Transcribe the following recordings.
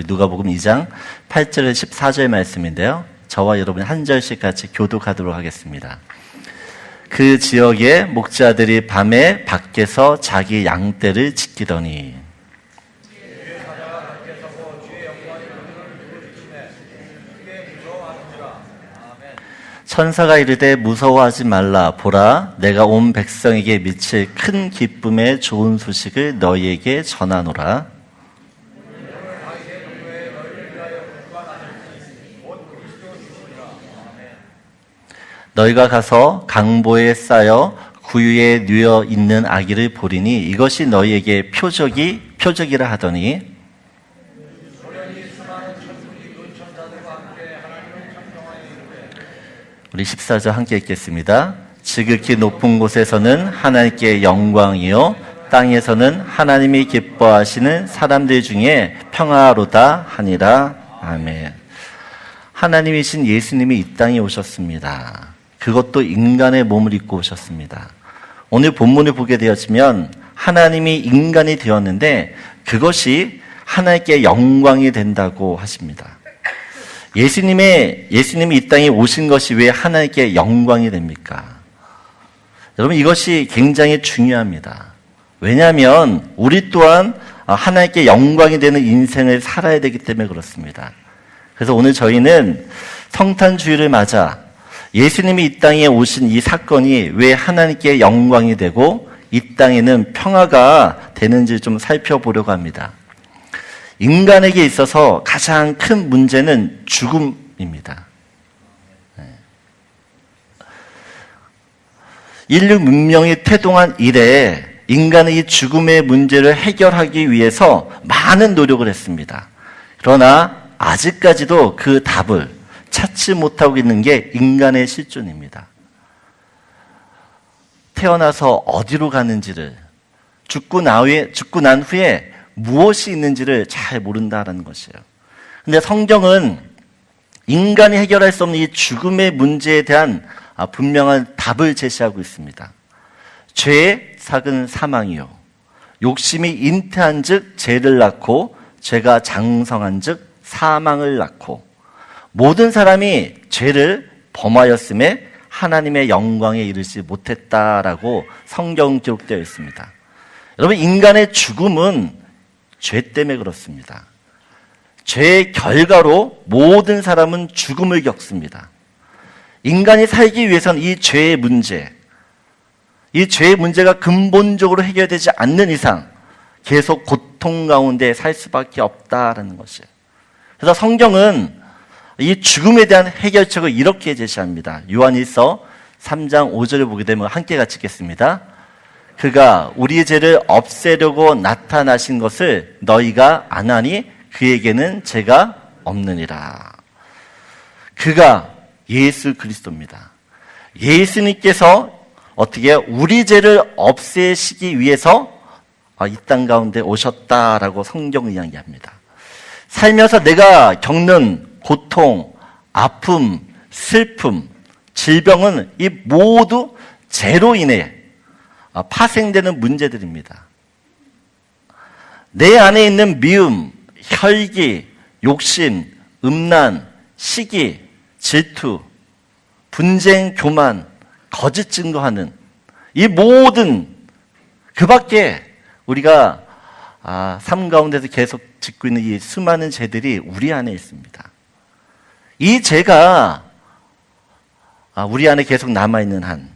우리 누가복음 2장 8절에서 14절 말씀인데요. 저와 여러분이 한 절씩 같이 교독하도록 하겠습니다. 그 지역의 목자들이 밤에 밖에서 자기 양떼를 지키더니 천사가 이르되 무서워하지 말라. 보라, 내가 온 백성에게 미칠 큰 기쁨의 좋은 소식을 너희에게 전하노라. 너희가 가서 강보에 쌓여 구유에 누워 있는 아기를 보리니 이것이 너희에게 표적이라 하더니 우리 14절 함께 읽겠습니다. 지극히 높은 곳에서는 하나님께 영광이요 땅에서는 하나님이 기뻐하시는 사람들 중에 평화로다 하니라. 아멘. 하나님이신 예수님이 이 땅에 오셨습니다. 그것도 인간의 몸을 입고 오셨습니다. 오늘 본문을 보게 되었으면 하나님이 인간이 되었는데 그것이 하나님께 영광이 된다고 하십니다. 예수님이 이 땅에 오신 것이 왜 하나님께 영광이 됩니까? 여러분, 이것이 굉장히 중요합니다. 왜냐하면 우리 또한 하나님께 영광이 되는 인생을 살아야 되기 때문에 그렇습니다. 그래서 오늘 저희는 성탄주의를 맞아 예수님이 이 땅에 오신 이 사건이 왜 하나님께 영광이 되고 이 땅에는 평화가 되는지 좀 살펴보려고 합니다. 인간에게 있어서 가장 큰 문제는 죽음입니다. 인류 문명이 태동한 이래 인간은 이 죽음의 문제를 해결하기 위해서 많은 노력을 했습니다. 그러나 아직까지도 그 답을 찾지 못하고 있는 게 인간의 실존입니다. 태어나서 어디로 가는지를, 죽고 난 후에 무엇이 있는지를 잘 모른다는 것이에요. 근데 성경은 인간이 해결할 수 없는 이 죽음의 문제에 대한 분명한 답을 제시하고 있습니다. 죄의 삭은 사망이요 욕심이 잉태한 즉 죄를 낳고 죄가 장성한 즉 사망을 낳고 모든 사람이 죄를 범하였음에 하나님의 영광에 이르지 못했다라고 성경 기록되어 있습니다. 여러분, 인간의 죽음은 죄 때문에 그렇습니다. 죄의 결과로 모든 사람은 죽음을 겪습니다. 인간이 살기 위해서는 이 죄의 문제가 근본적으로 해결되지 않는 이상 계속 고통 가운데 살 수밖에 없다라는 것이에요. 그래서 성경은 이 죽음에 대한 해결책을 이렇게 제시합니다. 요한일서 3장 5절을 보게 되면 함께 같이 읽겠습니다. 그가 우리의 죄를 없애려고 나타나신 것을 너희가 아나니 그에게는 죄가 없느니라. 그가 예수 그리스도입니다. 예수님께서 어떻게 우리 죄를 없애시기 위해서 이 땅 가운데 오셨다라고 성경은 이야기합니다. 살면서 내가 겪는 고통, 아픔, 슬픔, 질병은 이 모두 죄로 인해 파생되는 문제들입니다. 내 안에 있는 미움, 혈기, 욕심, 음란, 시기, 질투, 분쟁, 교만, 거짓 증거하는 이 모든 그 밖에 우리가 삶 가운데서 계속 짓고 있는 이 수많은 죄들이 우리 안에 있습니다. 이 죄가 우리 안에 계속 남아있는 한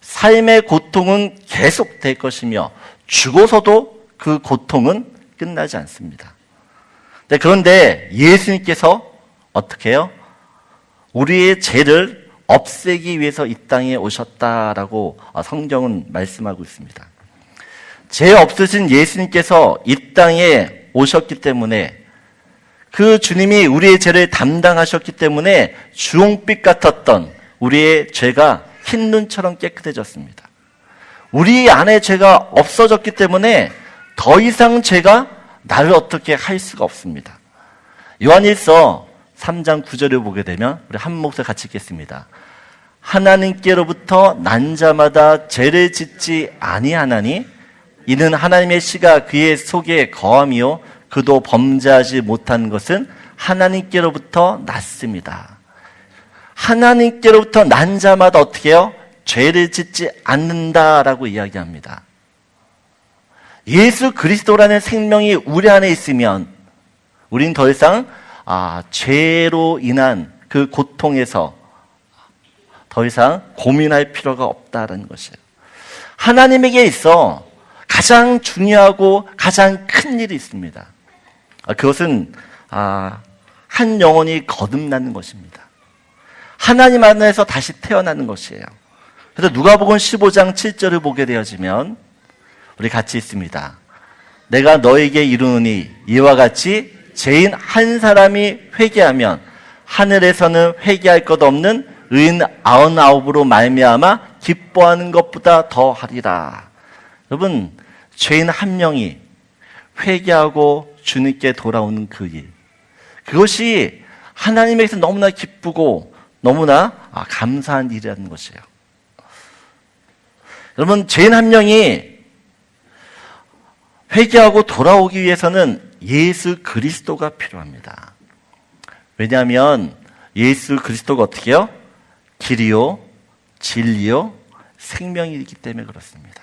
삶의 고통은 계속될 것이며 죽어서도 그 고통은 끝나지 않습니다. 그런데 예수님께서 어떻게 해요? 우리의 죄를 없애기 위해서 이 땅에 오셨다라고 성경은 말씀하고 있습니다. 죄 없으신 예수님께서 이 땅에 오셨기 때문에 그 주님이 우리의 죄를 담당하셨기 때문에 주홍빛 같았던 우리의 죄가 흰 눈처럼 깨끗해졌습니다. 우리 안에 죄가 없어졌기 때문에 더 이상 죄가 나를 어떻게 할 수가 없습니다. 요한일서 3장 9절을 보게 되면 우리 한 목소리 같이 읽겠습니다. 하나님께로부터 난 자마다 죄를 짓지 아니하나니 이는 하나님의 씨가 그의 속에 거함이요 그도 범죄하지 못한 것은 하나님께로부터 났습니다. 하나님께로부터 난 자마다 어떻게 해요? 죄를 짓지 않는다라고 이야기합니다. 예수 그리스도라는 생명이 우리 안에 있으면 우린 더 이상 죄로 인한 그 고통에서 더 이상 고민할 필요가 없다는 것이에요. 하나님에게 있어 가장 중요하고 가장 큰 일이 있습니다. 그것은 한 영혼이 거듭나는 것입니다. 하나님 안에서 다시 태어나는 것이에요. 그래서 누가복음 15장 7절을 보게 되어지면 우리 같이 있습니다. 내가 너에게 이르노니 이와 같이 죄인 한 사람이 회개하면 하늘에서는 회개할 것 없는 의인 99으로 말미암아 기뻐하는 것보다 더 하리라. 여러분, 죄인 한 명이 회개하고 주님께 돌아오는 그 일, 그것이 하나님에게서 너무나 기쁘고 너무나 감사한 일이라는 것이에요. 여러분, 죄인 한 명이 회개하고 돌아오기 위해서는 예수 그리스도가 필요합니다. 왜냐하면 예수 그리스도가 어떻게 해요? 길이요, 진리요, 생명이기 때문에 그렇습니다.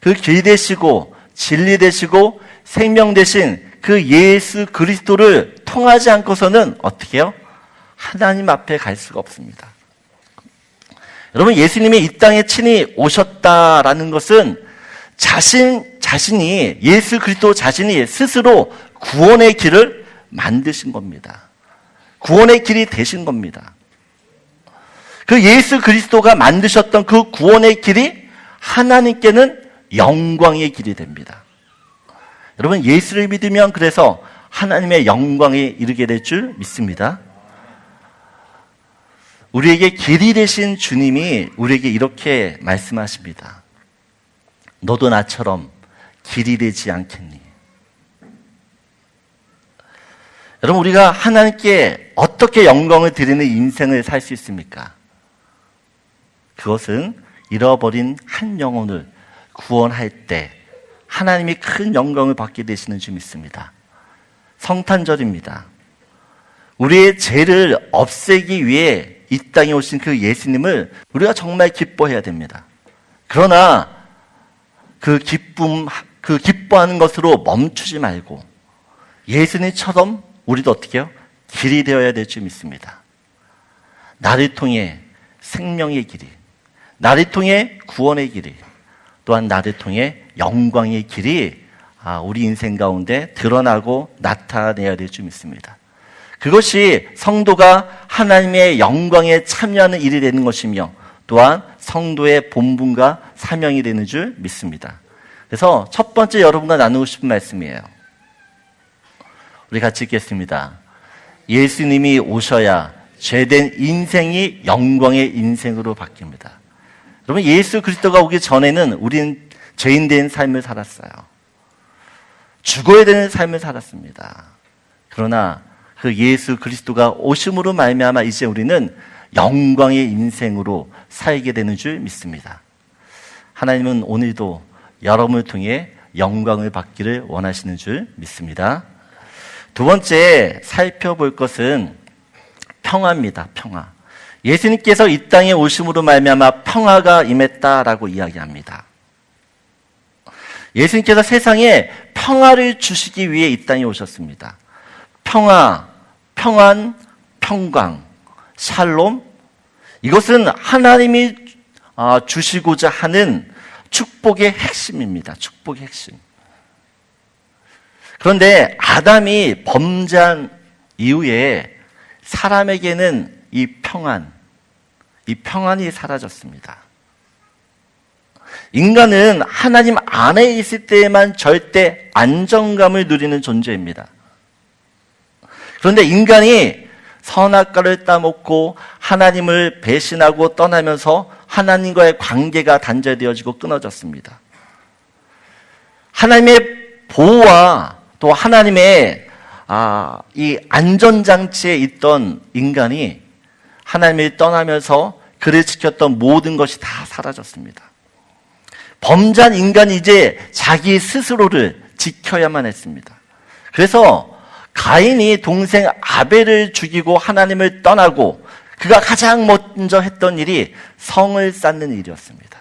그 길 되시고 진리 되시고 생명 되신 그 예수 그리스도를 통하지 않고서는 어떻게 해요? 하나님 앞에 갈 수가 없습니다. 여러분, 예수님이 이 땅에 친히 오셨다라는 것은 자신이 예수 그리스도 자신이 스스로 구원의 길을 만드신 겁니다. 구원의 길이 되신 겁니다. 그 예수 그리스도가 만드셨던 그 구원의 길이 하나님께는 영광의 길이 됩니다. 여러분, 예수를 믿으면 그래서 하나님의 영광에 이르게 될 줄 믿습니다. 우리에게 길이 되신 주님이 우리에게 이렇게 말씀하십니다. 너도 나처럼 길이 되지 않겠니? 여러분, 우리가 하나님께 어떻게 영광을 드리는 인생을 살 수 있습니까? 그것은 잃어버린 한 영혼을 구원할 때 하나님이 큰 영광을 받게 되시는 줄 믿습니다. 성탄절입니다. 우리의 죄를 없애기 위해 이 땅에 오신 그 예수님을 우리가 정말 기뻐해야 됩니다. 그러나 그 기뻐하는 것으로 멈추지 말고 예수님처럼 우리도 어떻게 해요? 길이 되어야 될 줄 믿습니다. 나를 통해 생명의 길이, 나를 통해 구원의 길이, 또한 나를 통해 영광의 길이 우리 인생 가운데 드러나고 나타내야 될 줄 믿습니다. 그것이 성도가 하나님의 영광에 참여하는 일이 되는 것이며 또한 성도의 본분과 사명이 되는 줄 믿습니다. 그래서 첫 번째 여러분과 나누고 싶은 말씀이에요. 우리 같이 읽겠습니다. 예수님이 오셔야 죄된 인생이 영광의 인생으로 바뀝니다. 여러분, 예수 그리스도가 오기 전에는 우리는 죄인된 삶을 살았어요. 죽어야 되는 삶을 살았습니다. 그러나 그 예수 그리스도가 오심으로 말미암아 이제 우리는 영광의 인생으로 살게 되는 줄 믿습니다. 하나님은 오늘도 여러분을 통해 영광을 받기를 원하시는 줄 믿습니다. 두 번째 살펴볼 것은 평화입니다. 평화. 예수님께서 이 땅에 오심으로 말미암아 평화가 임했다라고 이야기합니다. 예수님께서 세상에 평화를 주시기 위해 이 땅에 오셨습니다. 평화, 평안, 평강, 샬롬, 이것은 하나님이 주시고자 하는 축복의 핵심입니다. 축복의 핵심. 그런데 아담이 범죄한 이후에 사람에게는 이 평안이 사라졌습니다. 인간은 하나님 안에 있을 때에만 절대 안정감을 누리는 존재입니다. 그런데 인간이 선악과를 따먹고 하나님을 배신하고 떠나면서 하나님과의 관계가 단절되어지고 끊어졌습니다. 하나님의 보호와 또 하나님의 이 안전장치에 있던 인간이 하나님을 떠나면서 그를 지켰던 모든 것이 다 사라졌습니다. 범죄한 인간이 이제 자기 스스로를 지켜야만 했습니다. 그래서 가인이 동생 아벨을 죽이고 하나님을 떠나고 그가 가장 먼저 했던 일이 성을 쌓는 일이었습니다.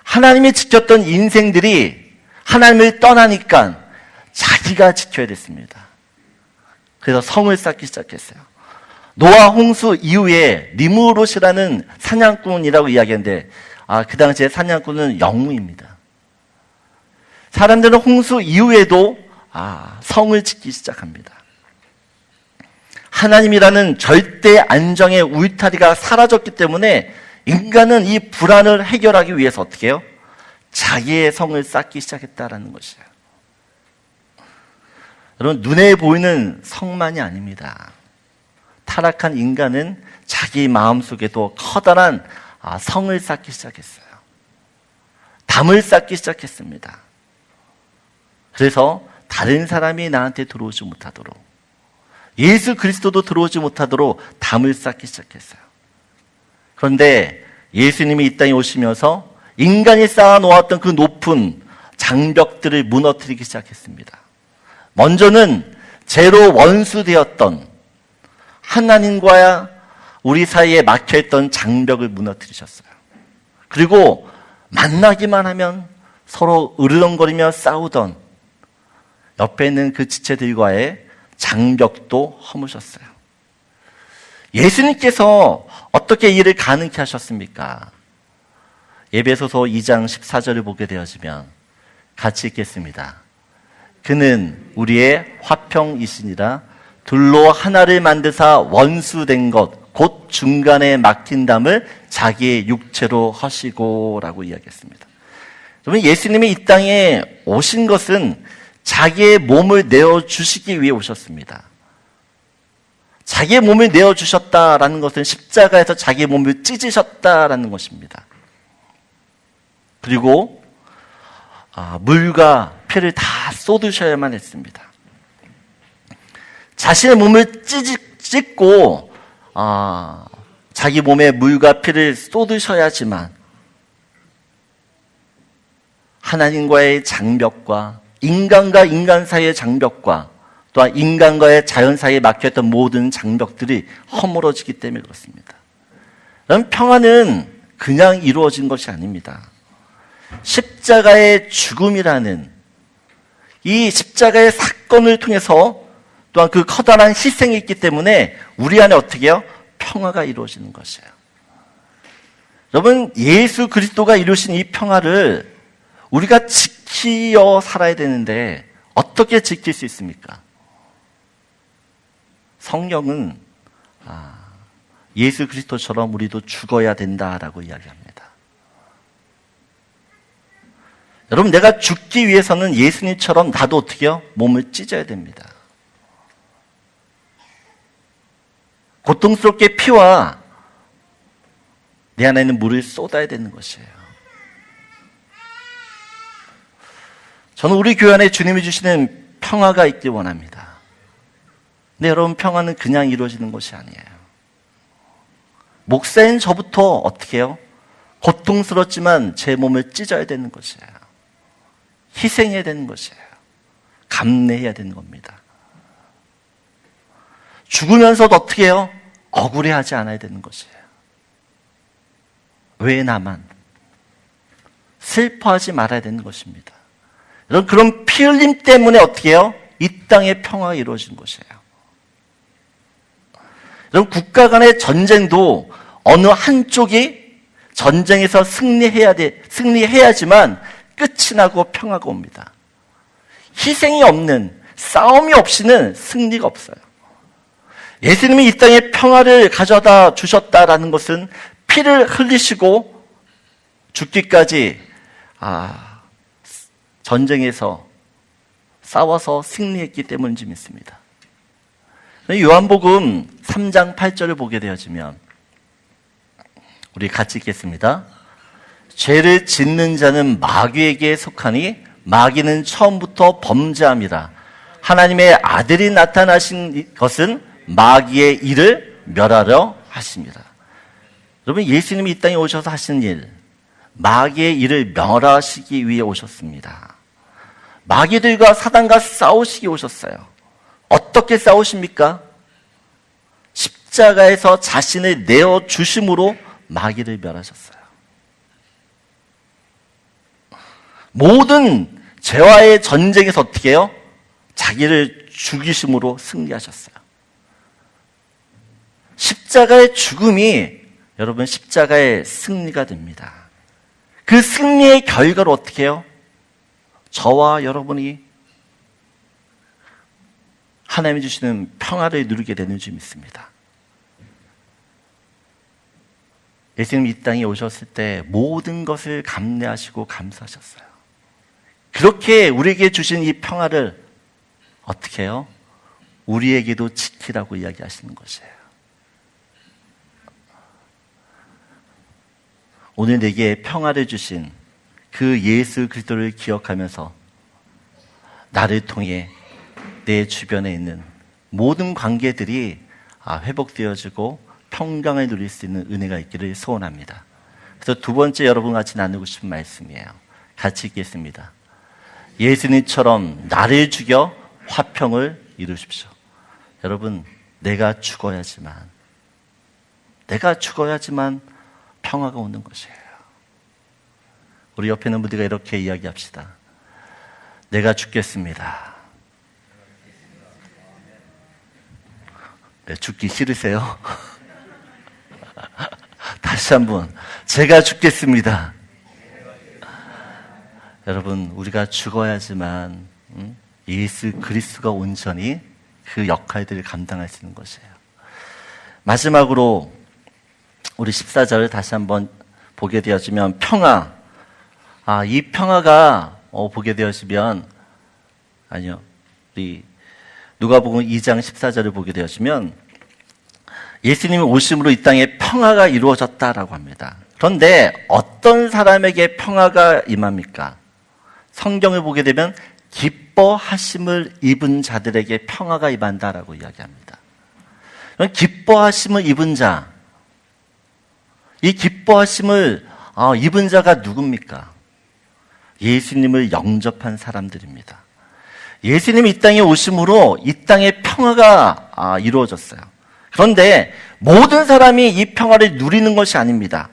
하나님이 지켰던 인생들이 하나님을 떠나니까 자기가 지켜야 됐습니다. 그래서 성을 쌓기 시작했어요. 노아 홍수 이후에 니무롯이라는 사냥꾼이라고 이야기하는데 그 당시에 사냥꾼은 영웅입니다. 사람들은 홍수 이후에도 성을 짓기 시작합니다. 하나님이라는 절대 안정의 울타리가 사라졌기 때문에 인간은 이 불안을 해결하기 위해서 어떻게 해요? 자기의 성을 쌓기 시작했다라는 것이에요. 여러분, 눈에 보이는 성만이 아닙니다. 타락한 인간은 자기 마음속에도 커다란 성을 쌓기 시작했어요. 담을 쌓기 시작했습니다. 그래서 다른 사람이 나한테 들어오지 못하도록, 예수 그리스도도 들어오지 못하도록 담을 쌓기 시작했어요. 그런데 예수님이 이 땅에 오시면서 인간이 쌓아놓았던 그 높은 장벽들을 무너뜨리기 시작했습니다. 먼저는 죄로 원수되었던 하나님과 우리 사이에 막혀있던 장벽을 무너뜨리셨어요. 그리고 만나기만 하면 서로 으르렁거리며 싸우던 옆에 있는 그 지체들과의 장벽도 허무셨어요. 예수님께서 어떻게 이를 가능케 하셨습니까? 에베소서 2장 14절을 보게 되어지면 같이 읽겠습니다. 그는 우리의 화평이시니라 둘로 하나를 만드사 원수된 것 곧 중간에 막힌 담을 자기의 육체로 하시고 라고 이야기했습니다. 여러분, 예수님이 이 땅에 오신 것은 자기의 몸을 내어주시기 위해 오셨습니다. 자기의 몸을 내어주셨다라는 것은 십자가에서 자기의 몸을 찢으셨다라는 것입니다. 그리고 물과 피를 다 쏟으셔야만 했습니다. 자신의 몸을 찢고 자기 몸에 물과 피를 쏟으셔야지만 하나님과의 장벽과 인간과 인간 사이의 장벽과 또한 인간과의 자연 사이에 막혀있던 모든 장벽들이 허물어지기 때문에 그렇습니다. 그럼 평화는 그냥 이루어진 것이 아닙니다. 십자가의 죽음이라는 이 십자가의 사건을 통해서 또한 그 커다란 희생이 있기 때문에 우리 안에 어떻게 해요? 평화가 이루어지는 것이에요. 여러분, 예수 그리스도가 이루신 이 평화를 우리가 지키어 살아야 되는데 어떻게 지킬 수 있습니까? 성경은 예수 그리스도처럼 우리도 죽어야 된다라고 이야기합니다. 여러분, 내가 죽기 위해서는 예수님처럼 나도 어떻게 해요? 몸을 찢어야 됩니다. 고통스럽게 피와 내 안에 있는 물을 쏟아야 되는 것이에요. 저는 우리 교회 안에 주님이 주시는 평화가 있길 원합니다. 근데 여러분, 평화는 그냥 이루어지는 것이 아니에요. 목사인 저부터 어떻게 해요? 고통스럽지만 제 몸을 찢어야 되는 것이에요. 희생해야 되는 것이에요. 감내해야 되는 겁니다. 죽으면서도 어떻게 해요? 억울해하지 않아야 되는 것이에요. 왜 나만? 슬퍼하지 말아야 되는 것입니다. 여러분, 그런 피 흘림 때문에 어떻게 해요? 이 땅에 평화가 이루어진 것이에요. 여러분, 국가 간의 전쟁도 어느 한쪽이 전쟁에서 승리해야지만 끝이 나고 평화가 옵니다. 희생이 없는, 싸움이 없이는 승리가 없어요. 예수님이 이 땅에 평화를 가져다 주셨다라는 것은 피를 흘리시고 죽기까지 전쟁에서 싸워서 승리했기 때문인지 믿습니다. 요한복음 3장 8절을 보게 되어지면 우리 같이 읽겠습니다. 죄를 짓는 자는 마귀에게 속하니 마귀는 처음부터 범죄함이라. 하나님의 아들이 나타나신 것은 마귀의 일을 멸하려 하십니다. 여러분, 예수님이 이 땅에 오셔서 하신 일, 마귀의 일을 멸하시기 위해 오셨습니다. 마귀들과 사단과 싸우시기 오셨어요. 어떻게 싸우십니까? 십자가에서 자신을 내어주심으로 마귀를 멸하셨어요. 모든 죄와의 전쟁에서 어떻게 해요? 자기를 죽이심으로 승리하셨어요. 십자가의 죽음이 여러분 십자가의 승리가 됩니다. 그 승리의 결과로 어떻게 해요? 저와 여러분이 하나님이 주시는 평화를 누리게 되는 줄 믿습니다. 예수님이 이 땅에 오셨을 때 모든 것을 감내하시고 감사하셨어요. 그렇게 우리에게 주신 이 평화를 어떻게 해요? 우리에게도 지키라고 이야기하시는 것이에요. 오늘 내게 평화를 주신 그 예수 그리스도를 기억하면서 나를 통해 내 주변에 있는 모든 관계들이 회복되어지고 평강을 누릴 수 있는 은혜가 있기를 소원합니다. 그래서 두 번째 여러분 같이 나누고 싶은 말씀이에요. 같이 읽겠습니다. 예수님처럼 나를 죽여 화평을 이루십시오. 여러분, 내가 죽어야지만 평화가 오는 것이에요. 우리 옆에 있는 분들과 이렇게 이야기합시다. 내가 죽겠습니다. 네, 죽기 싫으세요? 다시 한번, 제가 죽겠습니다. 여러분, 우리가 죽어야지만 예수 그리스도가 온전히 그 역할들을 감당할 수 있는 것이에요. 마지막으로 우리 14절을 다시 한번 보게 되어지면 평화. 이 평화가 보게 되어지면 우리 누가복음 2장 14절을 보게 되어지면 예수님이 오심으로 이 땅에 평화가 이루어졌다라고 합니다. 그런데 어떤 사람에게 평화가 임합니까? 성경을 보게 되면 기뻐하심을 입은 자들에게 평화가 임한다라고 이야기합니다. 기뻐하심을 입은 자, 이 기뻐하심을 입은 자가 누굽니까? 예수님을 영접한 사람들입니다. 예수님이 이 땅에 오심으로 이 땅에 평화가 이루어졌어요. 그런데 모든 사람이 이 평화를 누리는 것이 아닙니다.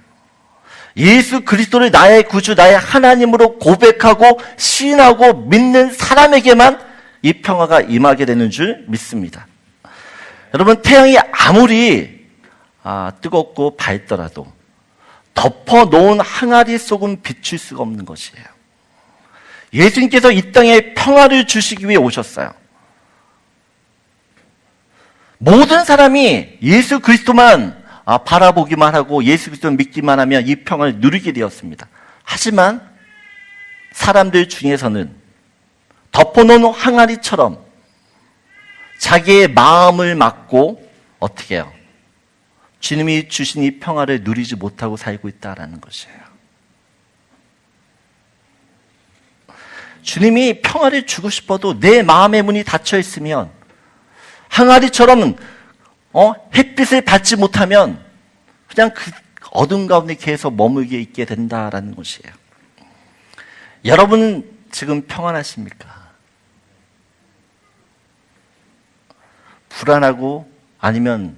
예수 그리스도를 나의 구주, 나의 하나님으로 고백하고 시인하고 믿는 사람에게만 이 평화가 임하게 되는 줄 믿습니다. 여러분, 태양이 아무리 뜨겁고 밝더라도 덮어놓은 항아리 속은 비출 수가 없는 것이에요. 예수님께서 이 땅에 평화를 주시기 위해 오셨어요. 모든 사람이 예수 그리스도만 바라보기만 하고 예수 그리스도를 믿기만 하면 이 평화를 누리게 되었습니다. 하지만 사람들 중에서는 덮어놓은 항아리처럼 자기의 마음을 막고 어떻게 해요? 주님이 주신 이 평화를 누리지 못하고 살고 있다는 것이에요. 주님이 평화를 주고 싶어도 내 마음의 문이 닫혀 있으면 항아리처럼 햇빛을 받지 못하면 그냥 그 어둠 가운데 계속 머물게 있게 된다라는 것이에요. 여러분은 지금 평안하십니까? 불안하고 아니면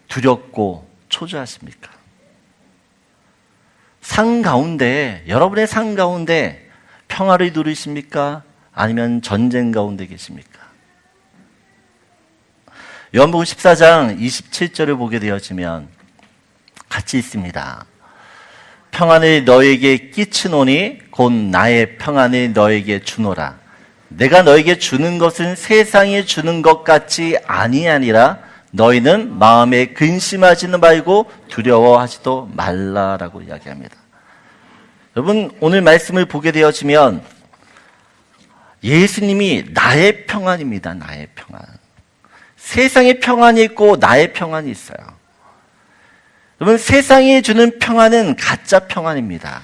두렵고 초조하십니까? 여러분의 삶 가운데 평화를 누리십니까? 아니면 전쟁 가운데 계십니까? 요한복음 14장 27절을 보게 되어지면 같이 있습니다. 평안을 너에게 끼치노니 곧 나의 평안을 너에게 주노라. 내가 너에게 주는 것은 세상에 주는 것 같이 아니하니라. 너희는 마음에 근심하지는 말고 두려워하지도 말라라고 이야기합니다. 여러분, 오늘 말씀을 보게 되어지면 예수님이 나의 평안입니다. 나의 평안. 세상의 평안이 있고 나의 평안이 있어요. 여러분, 세상이 주는 평안은 가짜 평안입니다.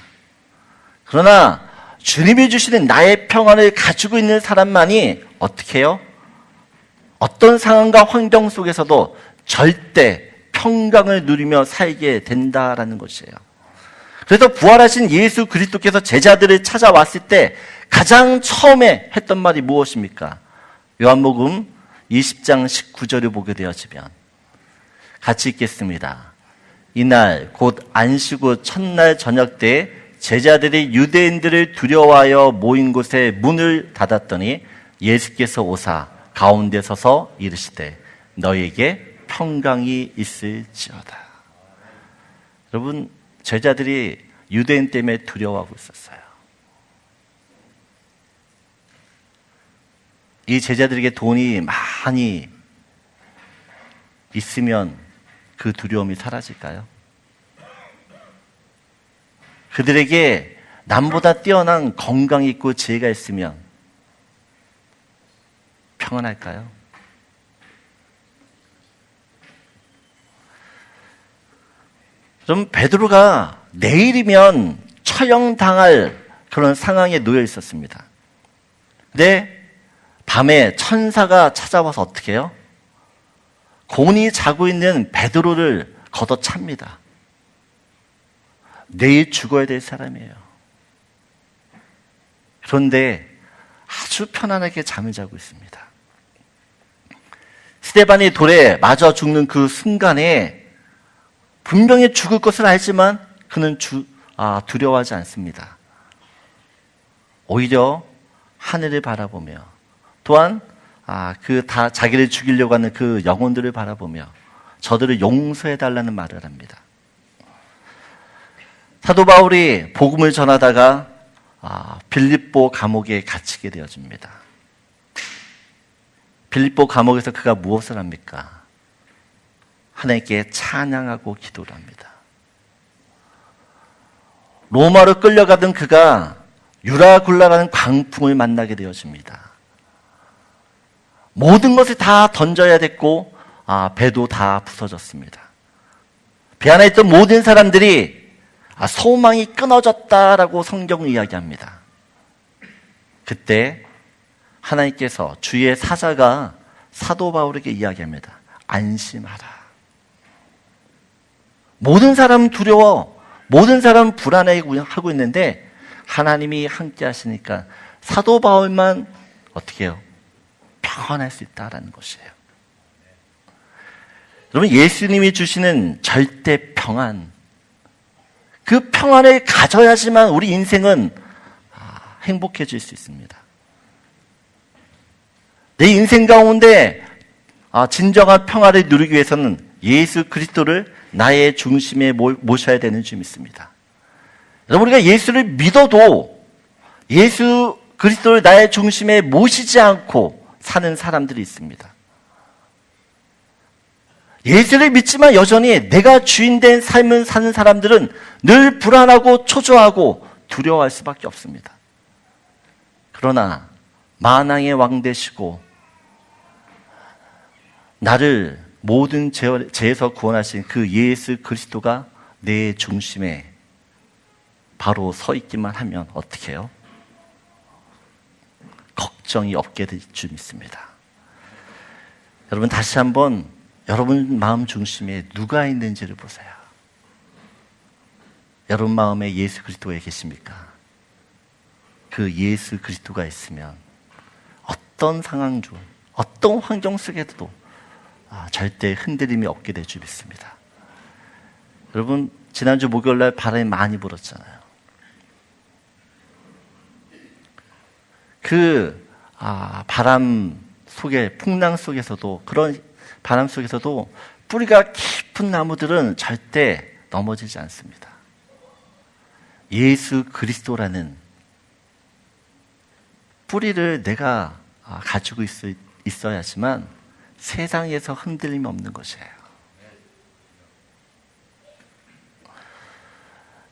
그러나 주님이 주시는 나의 평안을 가지고 있는 사람만이 어떻게 해요? 어떤 상황과 환경 속에서도 절대 평강을 누리며 살게 된다라는 것이에요. 그래서 부활하신 예수 그리스도께서 제자들을 찾아왔을 때 가장 처음에 했던 말이 무엇입니까? 요한복음 20장 19절을 보게 되어지면 같이 읽겠습니다. 이날 곧 안식 후 첫날 저녁 때 제자들이 유대인들을 두려워하여 모인 곳에 문을 닫았더니 예수께서 오사 가운데 서서 이르시되 너희에게 평강이 있을지어다. 여러분, 제자들이 유대인 때문에 두려워하고 있었어요. 이 제자들에게 돈이 많이 있으면 그 두려움이 사라질까요? 그들에게 남보다 뛰어난 건강이 있고 지혜가 있으면 평안할까요? 그럼 베드로가 내일이면 처형당할 그런 상황에 놓여 있었습니다. 근데 밤에 천사가 찾아와서 어떻게 해요? 곤히 자고 있는 베드로를 걷어찹니다. 내일 죽어야 될 사람이에요. 그런데 아주 편안하게 잠을 자고 있습니다. 스데반이 돌에 맞아 죽는 그 순간에 분명히 죽을 것을 알지만 그는 두려워하지 않습니다. 오히려 하늘을 바라보며 또한 자기를 죽이려고 하는 그 영혼들을 바라보며 저들을 용서해달라는 말을 합니다. 사도 바울이 복음을 전하다가 빌립보 감옥에 갇히게 되어집니다. 빌립보 감옥에서 그가 무엇을 합니까? 하나님께 찬양하고 기도를 합니다. 로마로 끌려가던 그가 유라굴라라는 광풍을 만나게 되어집니다. 모든 것을 다 던져야 됐고 배도 다 부서졌습니다. 배 안에 있던 모든 사람들이 소망이 끊어졌다라고 성경은 이야기합니다. 그때 하나님께서 주의 사자가 사도 바울에게 이야기합니다. 안심하라. 모든 사람은 두려워, 모든 사람은 불안해하고 있는데 하나님이 함께 하시니까 사도 바울만 어떻게 해요? 평안할 수 있다라는 것이에요. 여러분, 예수님이 주시는 절대 평안, 그 평안을 가져야지만 우리 인생은 행복해질 수 있습니다. 내 인생 가운데 진정한 평안을 누리기 위해서는 예수 그리스도를 나의 중심에 모셔야 되는 줄 믿습니다. 여러분, 우리가 예수를 믿어도 예수 그리스도를 나의 중심에 모시지 않고 사는 사람들이 있습니다. 예수를 믿지만 여전히 내가 주인된 삶을 사는 사람들은 늘 불안하고 초조하고 두려워할 수밖에 없습니다. 그러나 만왕의 왕 되시고 나를 모든 죄에서 구원하신 그 예수 그리스도가 내 중심에 바로 서 있기만 하면 어떻게 해요? 걱정이 없게 될 줄 믿습니다. 여러분, 다시 한번 여러분 마음 중심에 누가 있는지를 보세요. 여러분 마음에 예수 그리스도가 계십니까? 그 예수 그리스도가 있으면 어떤 상황 중, 어떤 환경 속에도 절대 흔들림이 없게 될 줄 믿습니다. 여러분, 지난주 목요일날 바람이 많이 불었잖아요. 그 바람 속에, 풍랑 속에서도, 그런 바람 속에서도 뿌리가 깊은 나무들은 절대 넘어지지 않습니다. 예수 그리스도라는 뿌리를 내가 가지고 있어야지만 세상에서 흔들림이 없는 것이에요.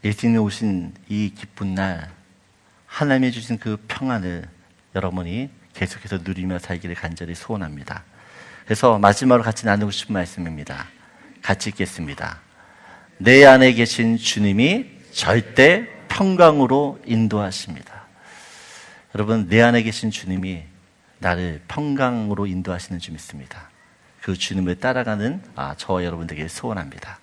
예수님이 오신 이 기쁜 날, 하나님이 주신 그 평안을 여러분이 계속해서 누리며 살기를 간절히 소원합니다. 그래서 마지막으로 같이 나누고 싶은 말씀입니다. 같이 읽겠습니다. 내 안에 계신 주님이 절대 평강으로 인도하십니다. 여러분, 내 안에 계신 주님이 나를 평강으로 인도하시는 줄 믿습니다. 그 주님을 따라가는 저와 여러분들에게 소원합니다.